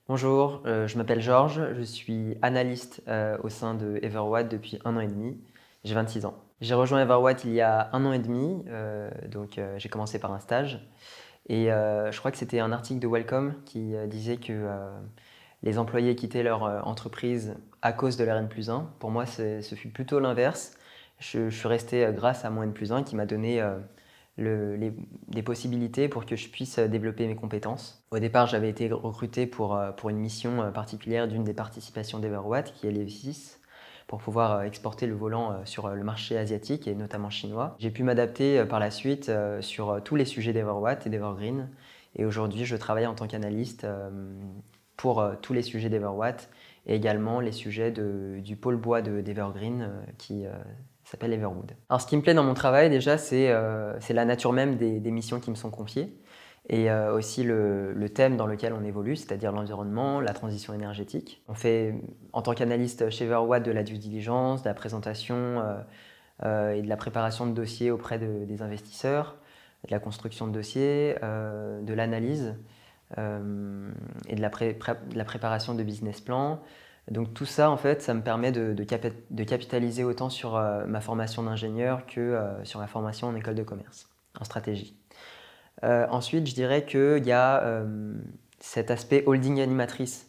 Bonjour, je m'appelle Georges, je suis analyste au sein de Everwatt depuis 1 an et demi. J'ai 26 ans. J'ai rejoint Everwatt il y a 1 an et demi, j'ai commencé par un stage. Et je crois que c'était un article de Welcome qui disait que les employés quittaient leur entreprise à cause de leur N+1. Pour moi, ce fut plutôt l'inverse. Je suis resté grâce à mon N+1 qui m'a donné des possibilités pour que je puisse développer mes compétences. Au départ, j'avais été recruté pour une mission particulière d'une des participations d'Everwatt, qui est l'EV6, pour pouvoir exporter le volant sur le marché asiatique et notamment chinois. J'ai pu m'adapter par la suite sur tous les sujets d'Everwatt et d'Evergreen. Et aujourd'hui, je travaille en tant qu'analyste pour tous les sujets d'Everwatt et également les sujets du pôle bois d'Evergreen qui s'appelle Everwood. Alors, ce qui me plaît dans mon travail, déjà, c'est la nature même des missions qui me sont confiées et aussi le thème dans lequel on évolue, c'est-à-dire l'environnement, la transition énergétique. On fait, en tant qu'analyste chez Everwatt, de la due diligence, de la présentation et de la préparation de dossiers auprès des investisseurs, de la construction de dossiers, de l'analyse et de la préparation de business plans. Donc tout ça, en fait, ça me permet de capitaliser autant sur ma formation d'ingénieur que sur ma formation en école de commerce, en stratégie. Ensuite, je dirais qu'il y a cet aspect holding animatrice.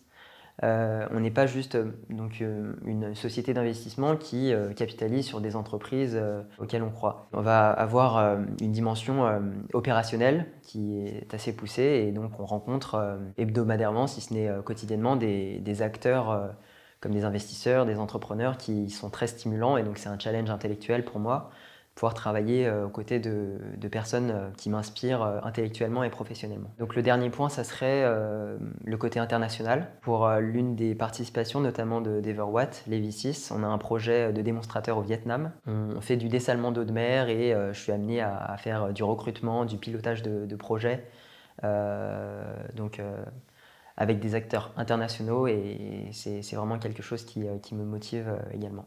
On n'est pas juste une société d'investissement qui capitalise sur des entreprises auxquelles on croit. On va avoir une dimension opérationnelle qui est assez poussée et donc on rencontre hebdomadairement, si ce n'est quotidiennement, des acteurs comme des investisseurs, des entrepreneurs qui sont très stimulants et donc c'est un challenge intellectuel pour moi pouvoir travailler aux côtés de personnes qui m'inspirent intellectuellement et professionnellement. Donc le dernier point, ça serait le côté international. Pour l'une des participations, notamment d'Everwatt, l'EV6, on a un projet de démonstrateur au Vietnam. On fait du dessalement d'eau de mer et je suis amené à faire du recrutement, du pilotage de projets. Avec des acteurs internationaux et c'est vraiment quelque chose qui me motive également.